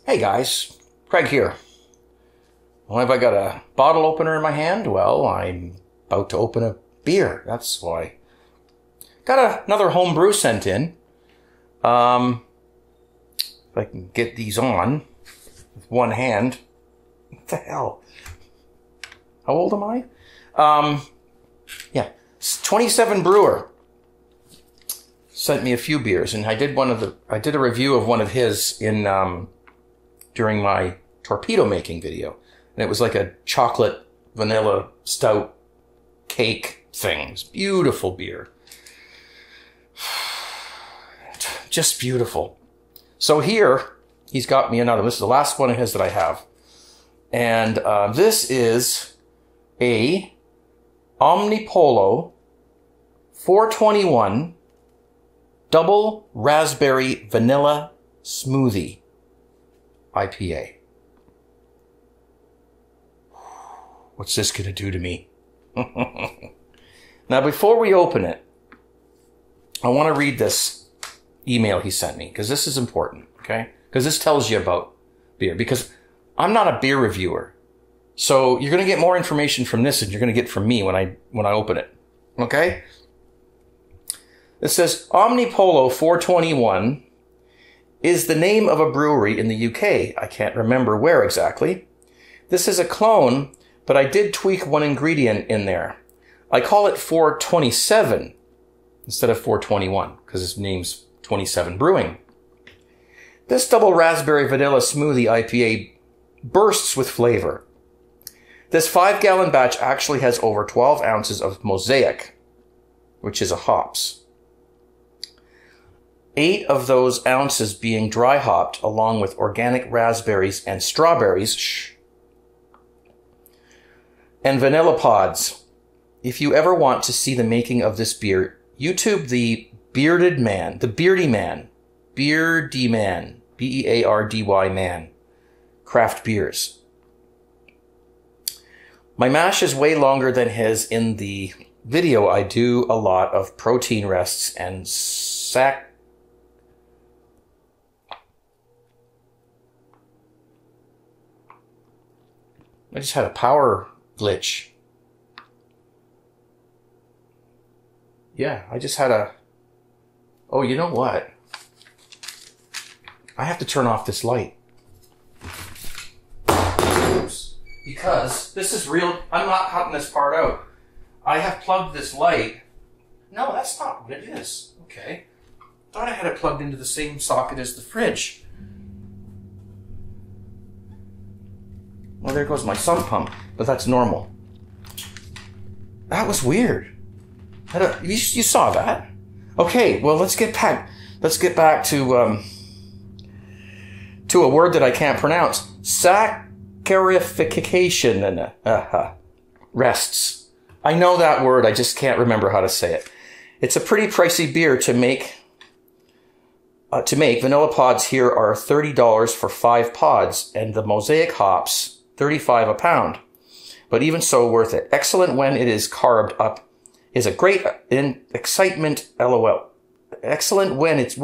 Hey guys, Craig here. Why have I got a bottle opener in my hand? Well, I'm about to open a beer, that's why. Got another home brew sent in. If I can get these on with one hand. What the hell? How old am I? Yeah, 27 Brewer sent me a few beers, and I did a review of one of his in during my torpedo making video, and it was like a chocolate vanilla stout cake thing. It's beautiful beer, just beautiful. So here he's got me another. This is the last one of his that I have, and this is a Omnipolo 421 double raspberry vanilla smoothie IPA. What's this going to do to me? Now, before we open it, I want to read this email he sent me, because this is important, okay? Because this tells you about beer, because I'm not a beer reviewer. So you're going to get more information from this than you're going to get from me when I open it, okay? It says, Omnipolo 421 is the name of a brewery in the UK. I can't remember where exactly. This is a clone, but I did tweak one ingredient in there. I call it 427 instead of 421 because his name's 27 Brewing. This double raspberry vanilla smoothie IPA bursts with flavor. This 5-gallon batch actually has over 12 ounces of Mosaic, which is a hops. 8 of those ounces being dry hopped along with organic raspberries and strawberries and vanilla pods. If you ever want to see the making of this beer, YouTube the Beardy Man, B-E-A-R-D-Y man, craft beers. My mash is way longer than his. In the video, I do a lot of protein rests and I just had a power glitch. Yeah, I just had a... Oh, you know what? I have to turn off this light. Oops. Because this is real... I'm not cutting this part out. I have plugged this light. No, that's not what it is. Okay. Thought I had it plugged into the same socket as the fridge. Well, there goes my sump pump, but that's normal. That was weird. You saw that? Okay, well, let's get back to a word that I can't pronounce. Saccharification and rests. I know that word, I just can't remember how to say it. It's a pretty pricey beer to make. Vanilla pods here are $30 for 5 pods, and the Mosaic hops $35 a pound, but even so worth it. Excellent when it is carved up. Is a great excitement. LOL. Excellent when this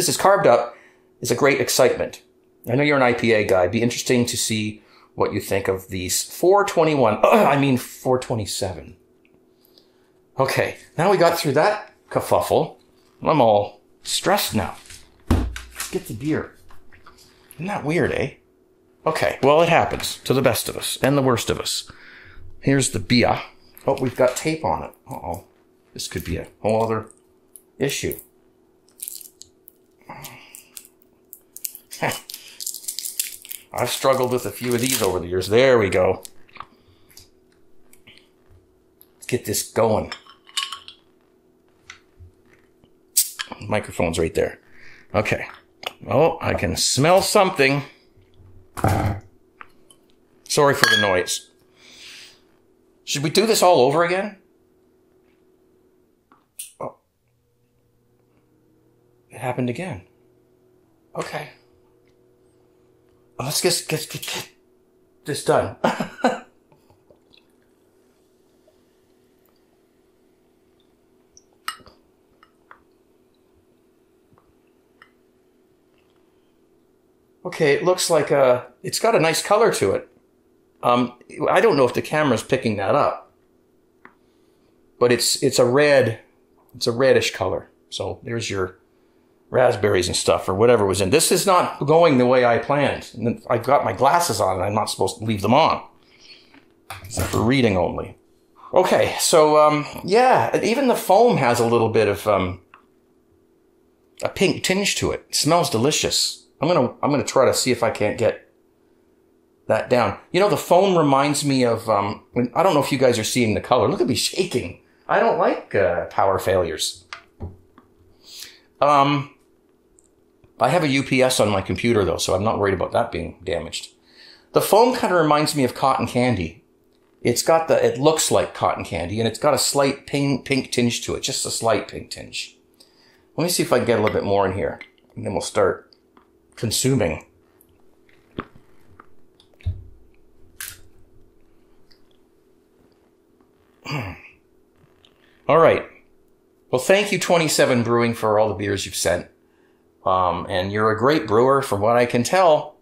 is carved up is a great excitement. I know you're an IPA guy. Be interesting to see what you think of these 427. Okay, now we got through that kerfuffle. I'm all stressed now. Let's get the beer. Isn't that weird, eh? Okay, well, it happens to the best of us and the worst of us. Here's the beer. Oh, we've got tape on it. Uh-oh. This could be a whole other issue. I've struggled with a few of these over the years. There we go. Let's get this going. The microphone's right there. Okay. Oh, I can smell something. Sorry for the noise. Should we do this all over again? Oh. It happened again. Okay. Well, let's get this done. Okay, it looks like it's got a nice color to it. I don't know if the camera's picking that up, but it's a red, it's a reddish color. So there's your raspberries and stuff or whatever was in. This is not going the way I planned. And I've got my glasses on and I'm not supposed to leave them on. Except for reading only. Okay, so yeah, even the foam has a little bit of a pink tinge to it. It smells delicious. I'm gonna try to see if I can't get that down. You know, the foam reminds me of, I don't know if you guys are seeing the color. Look at me shaking. I don't like power failures. I have a UPS on my computer though, so I'm not worried about that being damaged. The foam kind of reminds me of cotton candy. It looks like cotton candy and it's got a slight pink tinge to it, just a slight pink tinge. Let me see if I can get a little bit more in here and then we'll start consuming. All right. Well, thank you, 27 Brewing, for all the beers you've sent. And you're a great brewer from what I can tell.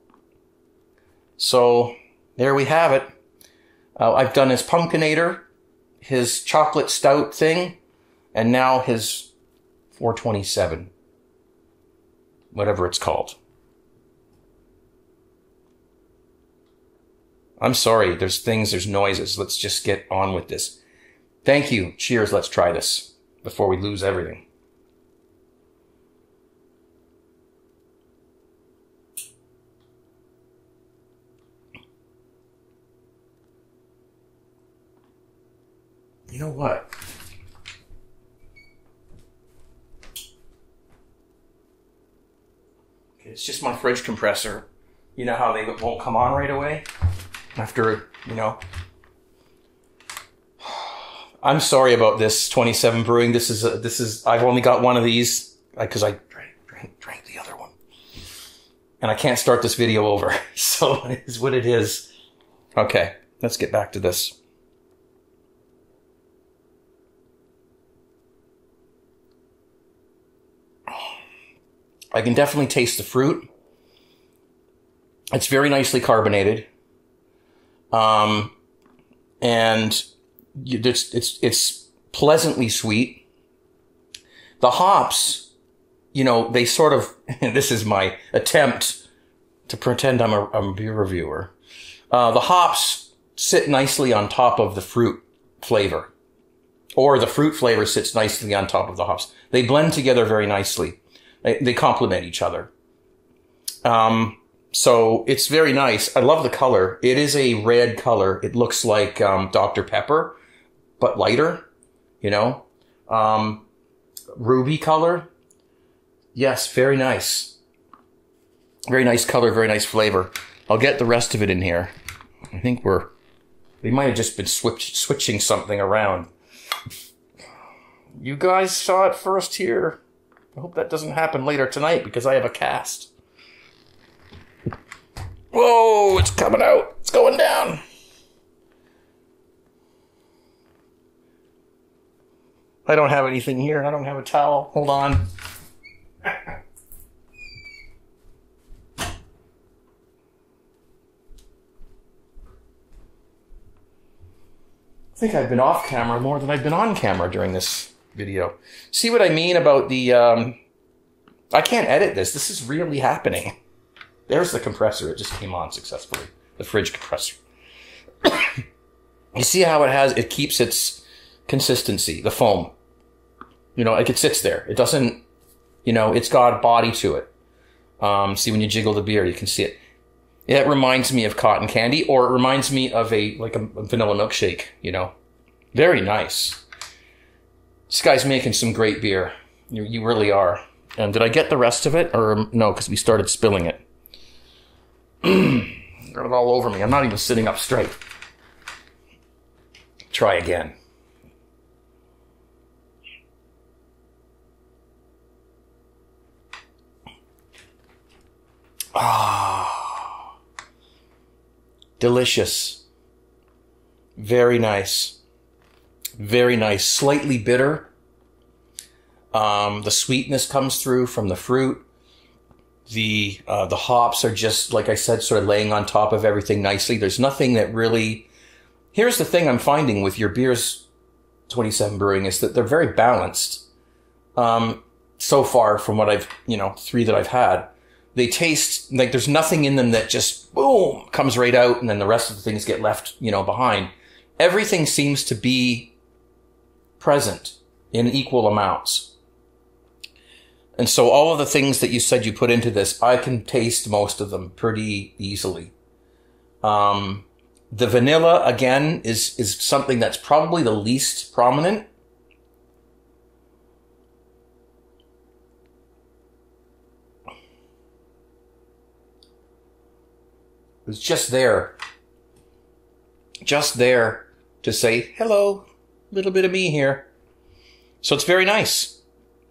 So there we have it. I've done his Pumpkinator, his chocolate stout thing, and now his 427. Whatever it's called. I'm sorry, there's noises. Let's just get on with this. Thank you. Cheers. Let's try this before we lose everything. You know what? Okay, it's just my fridge compressor. You know how they won't come on right away? After, you know... I'm sorry about this, 27 Brewing. This is, I've only got one of these because I drank the other one. And I can't start this video over. So it is what it is. Okay, let's get back to this. I can definitely taste the fruit. It's very nicely carbonated. And it's pleasantly sweet. The hops, you know, they sort of, this is my attempt to pretend I'm a beer reviewer. The hops sit nicely on top of the fruit flavor, or the fruit flavor sits nicely on top of the hops. They blend together very nicely. They complement each other. So it's very nice. I love the color. It is a red color. It looks like Dr. Pepper, but lighter, you know. Ruby color. Yes, very nice. Very nice color, very nice flavor. I'll get the rest of it in here. I think we might have just been switching something around. You guys saw it first here. I hope that doesn't happen later tonight because I have a cast. Whoa, it's coming out. It's going down. I don't have anything here. I don't have a towel. Hold on. I think I've been off camera more than I've been on camera during this video. See what I mean about the... I can't edit this. This is really happening. There's the compressor. It just came on successfully. The fridge compressor. You see how it keeps its consistency, the foam. You know, like it sits there. It doesn't, you know, it's got body to it. See, when you jiggle the beer, you can see it. It reminds me of cotton candy, or it reminds me of a vanilla milkshake, you know. Very nice. This guy's making some great beer. You really are. And did I get the rest of it? Or no, because we started spilling it. Got it all over me. I'm not even sitting up straight. Try again. Ah, delicious. Very nice. Very nice. Slightly bitter. The sweetness comes through from the fruit. The hops are just, like I said, sort of laying on top of everything nicely. There's nothing that really... Here's the thing I'm finding with your beers, 27 Brewing, is that they're very balanced. So far from what I've, 3 that I've had. They taste like there's nothing in them that just, boom, comes right out, and then the rest of the things get left, behind. Everything seems to be present in equal amounts. And so all of the things that you said you put into this, I can taste most of them pretty easily. The vanilla, again, is something that's probably the least prominent. It's just there. Just there to say, hello, little bit of me here. So it's very nice.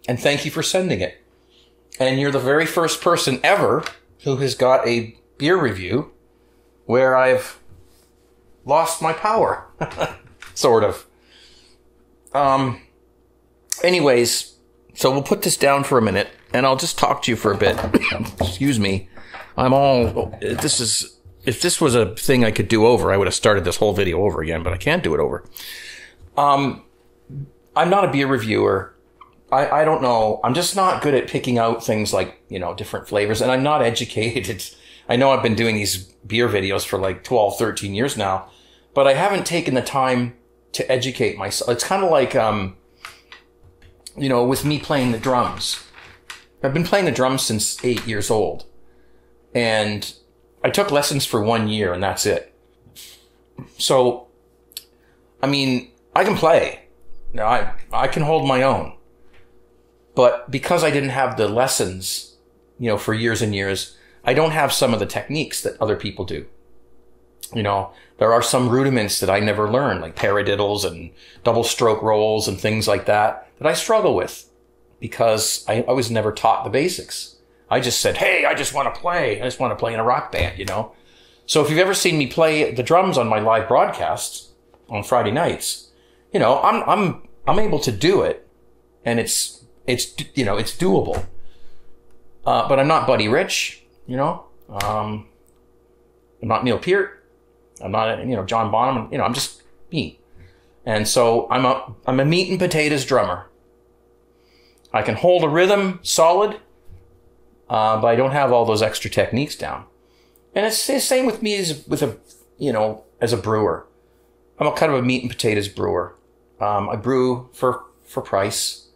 And thank you for sending it. And you're the very first person ever who has got a beer review where I've lost my power. Sort of. Anyways, so we'll put this down for a minute and I'll just talk to you for a bit. Excuse me. If this was a thing I could do over, I would have started this whole video over again, but I can't do it over. I'm not a beer reviewer. I don't know. I'm just not good at picking out things like, different flavors, and I'm not educated. I know I've been doing these beer videos for like 12, 13 years now, but I haven't taken the time to educate myself. It's kind of like, with me playing the drums. I've been playing the drums since 8 years old, and I took lessons for 1 year, and that's it. So, I mean, I can play. I can hold my own. But because I didn't have the lessons, for years and years, I don't have some of the techniques that other people do. There are some rudiments that I never learned, like paradiddles and double stroke rolls and things like that I struggle with because I was never taught the basics. I just said, hey, I just want to play. I just want to play in a rock band, So if you've ever seen me play the drums on my live broadcasts on Friday nights, I'm able to do it, and it's doable. But I'm not Buddy Rich, I'm not Neil Peart. I'm not, John Bonham. I'm just me. And so I'm a meat and potatoes drummer. I can hold a rhythm solid, but I don't have all those extra techniques down. And it's the same with me as a brewer. I'm a kind of a meat and potatoes brewer. I brew for price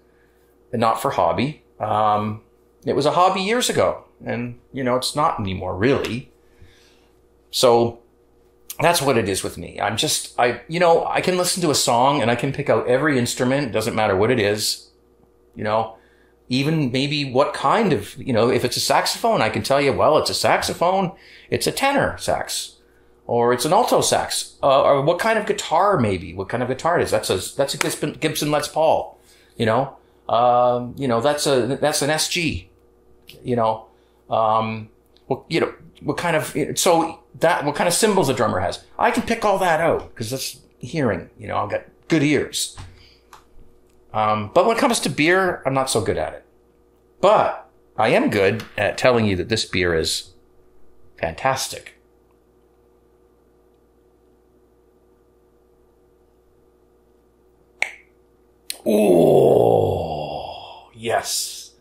and not for hobby. It was a hobby years ago, and it's not anymore really. So that's what it is with me. I can listen to a song and I can pick out every instrument. It doesn't matter what it is, even maybe what kind of, if it's a saxophone, I can tell you, well, it's a saxophone, it's a tenor sax, or it's an alto sax, or what kind of guitar maybe, what kind of guitar it is. That's a Gibson Les Paul, that's an SG, what kind of cymbals a drummer has. I can pick all that out because that's hearing, I've got good ears. But when it comes to beer, I'm not so good at it. But I am good at telling you that this beer is fantastic. Ooh, yes.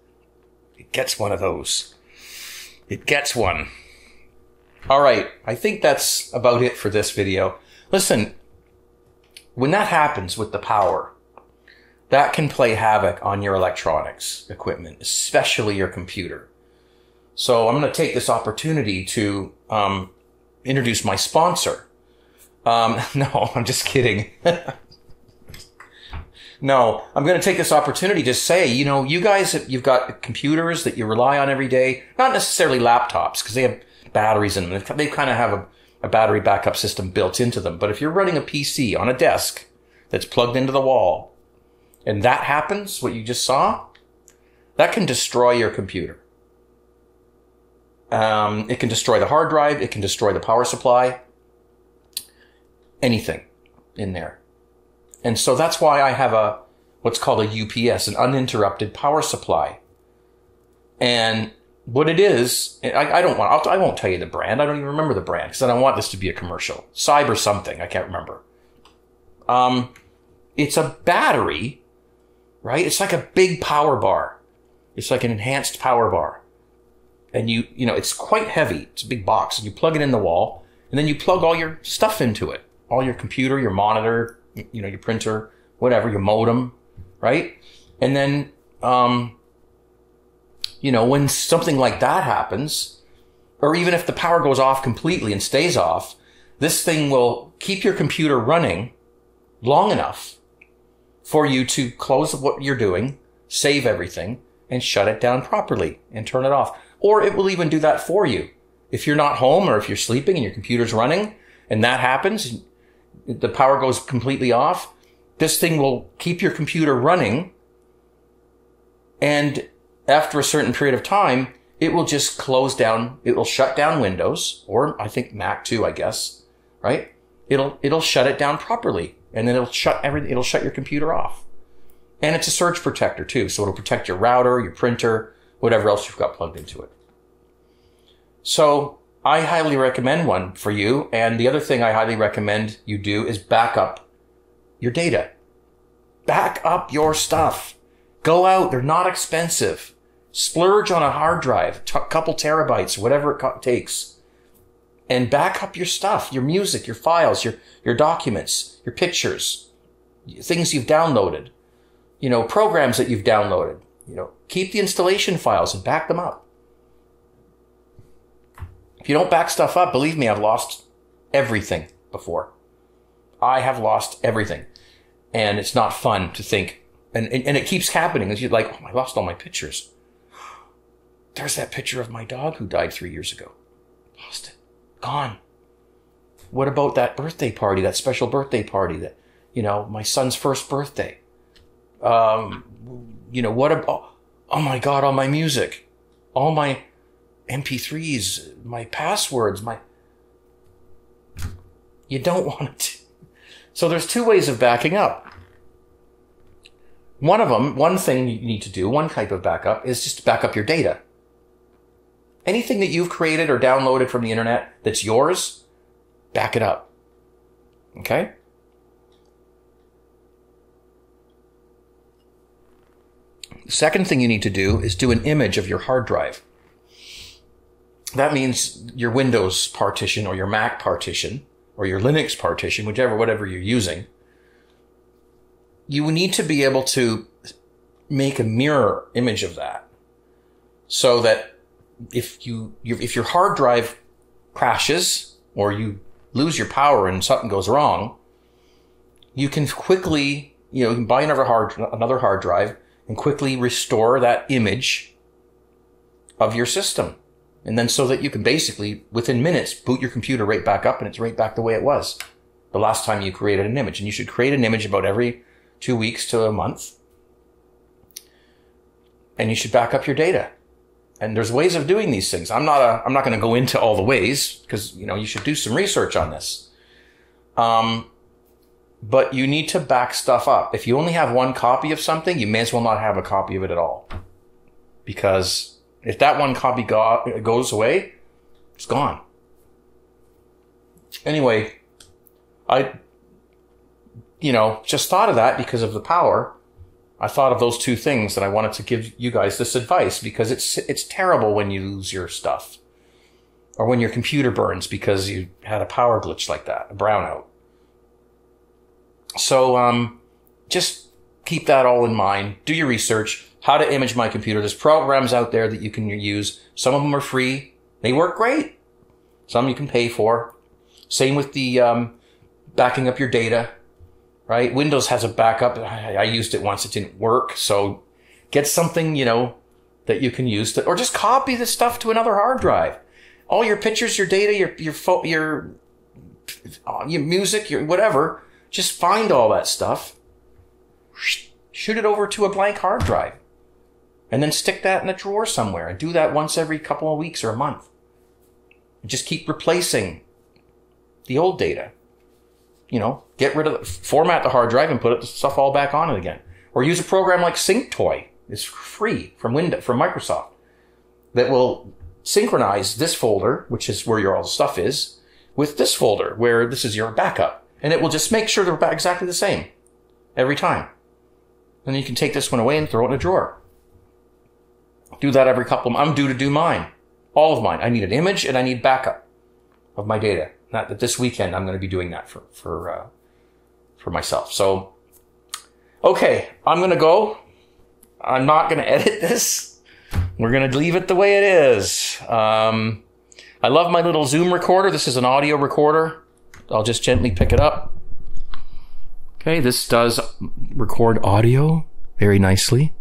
It gets one of those. It gets one. All right. I think that's about it for this video. Listen, when that happens with the power, that can play havoc on your electronics equipment, especially your computer. So I'm going to take this opportunity to introduce my sponsor. No, I'm just kidding. No, I'm going to take this opportunity to say, you guys, you've got computers that you rely on every day, not necessarily laptops, because they have batteries in them. They kind of have a battery backup system built into them. But if you're running a PC on a desk that's plugged into the wall, and that happens, what you just saw, that can destroy your computer. It can destroy the hard drive. It can destroy the power supply. Anything in there. And so that's why I have what's called a UPS, an uninterrupted power supply. And what it is, I won't tell you the brand. I don't even remember the brand because I don't want this to be a commercial. Cyber something. I can't remember. It's a battery, right? It's like a big power bar. It's like an enhanced power bar. And it's quite heavy. It's a big box, and you plug it in the wall, and then you plug all your stuff into it. All your computer, your monitor, your printer, whatever, your modem, right? And then, when something like that happens, or even if the power goes off completely and stays off, this thing will keep your computer running long enough for you to close what you're doing, save everything, and shut it down properly and turn it off. Or it will even do that for you. If you're not home or if you're sleeping and your computer's running and that happens, the power goes completely off, this thing will keep your computer running, and after a certain period of time, it will just close down. It will shut down Windows, or I think Mac too, I guess, right? It'll shut it down properly, and then it'll shut your computer off. And it's a surge protector too, so it'll protect your router, your printer, whatever else you've got plugged into it. So I highly recommend one for you. And the other thing I highly recommend you do is back up your data. Back up your stuff. Go out. They're not expensive. Splurge on a hard drive, couple terabytes, whatever it takes. And back up your stuff, your music, your files, your documents, your pictures, things you've downloaded, programs that you've downloaded. Keep the installation files and back them up. If you don't back stuff up, believe me, I've lost everything before. I have lost everything. And it's not fun to think. And it keeps happening. You're like, oh, I lost all my pictures. There's that picture of my dog who died 3 years ago. Lost it. Gone. What about that birthday party, that special birthday party that, my son's first birthday? What about, oh my God, all my music, all my MP3s, my passwords, you don't want to. So there's two ways of backing up. One thing you need to do, one type of backup, is just to back up your data. Anything that you've created or downloaded from the internet that's yours, back it up. Okay? The second thing you need to do is do an image of your hard drive. That means your Windows partition or your Mac partition or your Linux partition, whatever you're using. You need to be able to make a mirror image of that so that if your hard drive crashes or you lose your power and something goes wrong, you can quickly, you can buy another hard drive and quickly restore that image of your system. And then so that you can basically, within minutes, boot your computer right back up and it's right back the way it was the last time you created an image. And you should create an image about every 2 weeks to a month. And you should back up your data. And there's ways of doing these things. I'm not going to go into all the ways because, you should do some research on this. But you need to back stuff up. If you only have one copy of something, you may as well not have a copy of it at all. Because if that one copy goes away, it's gone. Anyway, I, just thought of that because of the power. I thought of those two things that I wanted to give you guys this advice because it's terrible when you lose your stuff or when your computer burns because you had a power glitch like that, a brownout. So, just keep that all in mind. Do your research. How to image my computer. There's programs out there that you can use. Some of them are free. They work great. Some you can pay for. Same with the backing up your data, right? Windows has a backup. I used it once. It didn't work. So get something, that you can use or just copy the stuff to another hard drive. All your pictures, your data, your music, your whatever. Just find all that stuff. Shoot it over to a blank hard drive. And then stick that in a drawer somewhere and do that once every couple of weeks or a month. And just keep replacing the old data. Get rid of format the hard drive and put the stuff all back on it again. Or use a program like SyncToy. It's free from Microsoft. that will synchronize this folder, which is where your all the stuff is, with this folder where this is your backup. And it will just make sure they're exactly the same every time. And you can take this one away and throw it in a drawer. Do that every couple of months. I'm due to do mine. All of mine. I need an image and I need backup of my data. Not that this weekend I'm going to be doing that for myself. So, okay, I'm going to go. I'm not going to edit this. We're going to leave it the way it is. I love my little Zoom recorder. This is an audio recorder. I'll just gently pick it up. Okay, this does record audio very nicely.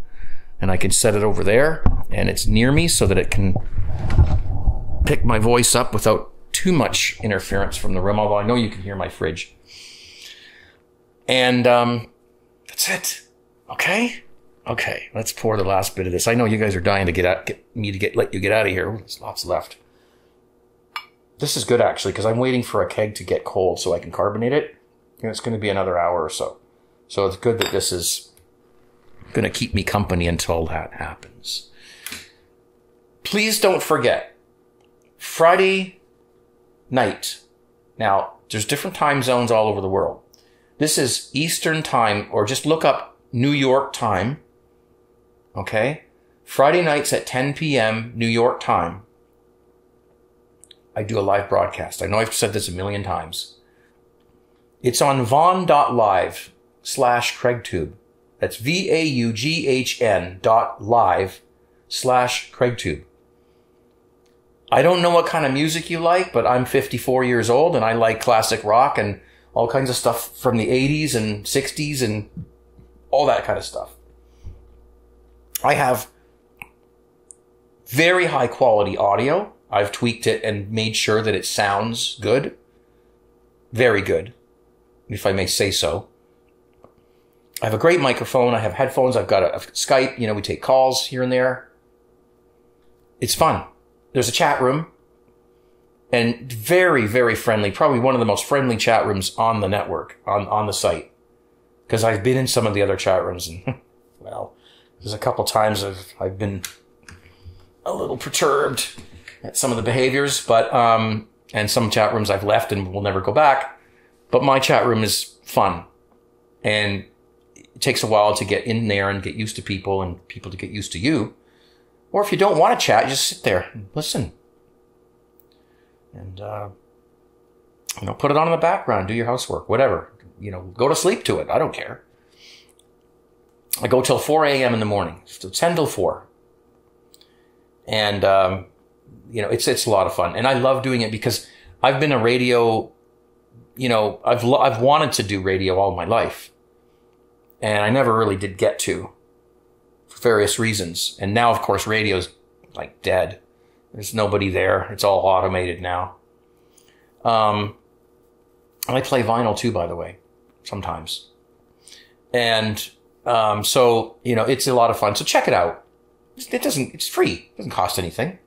And I can set it over there, and it's near me so that it can pick my voice up without too much interference from the room, although I know you can hear my fridge. And that's it. Okay? Okay, let's pour the last bit of this. I know you guys are dying to let you get out of here. There's lots left. This is good, actually, because I'm waiting for a keg to get cold so I can carbonate it. And it's going to be another hour or so. So it's good that this is going to keep me company until that happens. Please don't forget, Friday night. Now, there's different time zones all over the world. This is Eastern time, or just look up New York time. Okay? Friday nights at 10 p.m. New York time. I do a live broadcast. I know I've said this a million times. It's on vaughan.live/CraigTube. That's VAUGHN.live/CraigTube. I don't know what kind of music you like, but I'm 54 years old and I like classic rock and all kinds of stuff from the 80s and 60s and all that kind of stuff. I have very high quality audio. I've tweaked it and made sure that it sounds good. Very good, if I may say so. I have a great microphone. I have headphones. I've got a Skype. You know, we take calls here and there. It's fun. There's a chat room. And very, very friendly. Probably one of the most friendly chat rooms on the network, on the site. Because I've been in some of the other chat rooms. And, well, there's a couple times I've been a little perturbed at some of the behaviors. But, and some chat rooms I've left and will never go back. But my chat room is fun. And it takes a while to get in there and get used to people and people to get used to you. Or if you don't want to chat, just sit there and listen. And, put it on in the background, do your housework, whatever. Go to sleep to it. I don't care. I go till 4 a.m. in the morning, so 10 till 4. And, it's a lot of fun. And I love doing it because I've been a radio, I've wanted to do radio all my life. And I never really did get to, for various reasons. And now, of course, radio's like dead. There's nobody there. It's all automated now. I play vinyl too, by the way, sometimes. And so, it's a lot of fun. So check it out. It's free. It doesn't cost anything.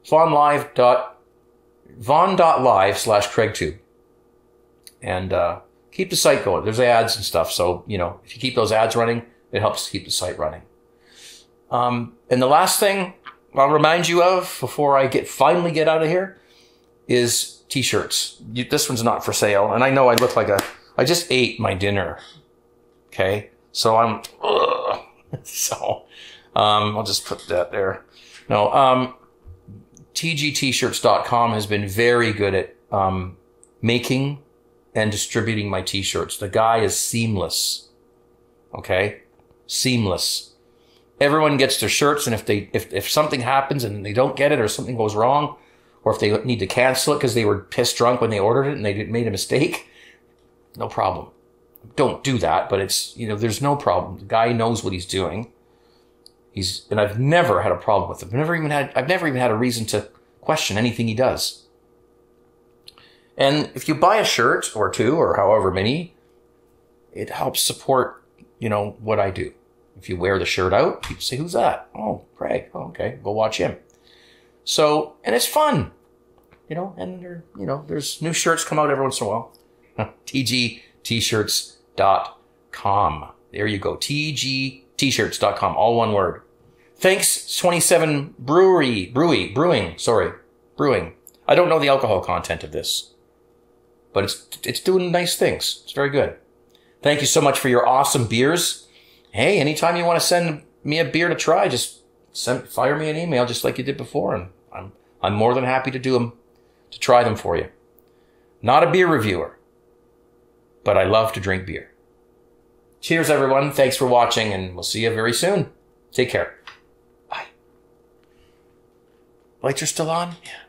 Vaughan.live/CraigTube. And keep the site going. There's ads and stuff. So, if you keep those ads running, it helps keep the site running. And the last thing I'll remind you of before I finally get out of here is t-shirts. This one's not for sale. And I know I look like I just ate my dinner. Okay. So I'll just put that there. No, tgtshirts.com has been very good at, making and distributing my t-shirts. The guy is seamless. Okay? Seamless. Everyone gets their shirts, and if something happens and they don't get it or something goes wrong, or if they need to cancel it because they were pissed drunk when they ordered it and they made a mistake, no problem. Don't do that, but it's, there's no problem. The guy knows what he's doing. And I've never had a problem with him. I've never even had a reason to question anything he does. And if you buy a shirt or two or however many, it helps support, what I do. If you wear the shirt out, people say, "Who's that?" "Oh, Craig." "Oh, okay, go watch him." So, and it's fun, and there's new shirts come out every once in a while. tgtshirts.com. There you go. tgtshirts.com. All one word. Thanks 27 Brewing. I don't know the alcohol content of this, but it's doing nice things. It's very good. Thank you so much for your awesome beers. Hey, anytime you want to send me a beer to try, just fire me an email just like you did before, and I'm more than happy to try them for you. Not a beer reviewer, but I love to drink beer. Cheers, everyone. Thanks for watching, and we'll see you very soon. Take care. Bye. Lights are still on? Yeah.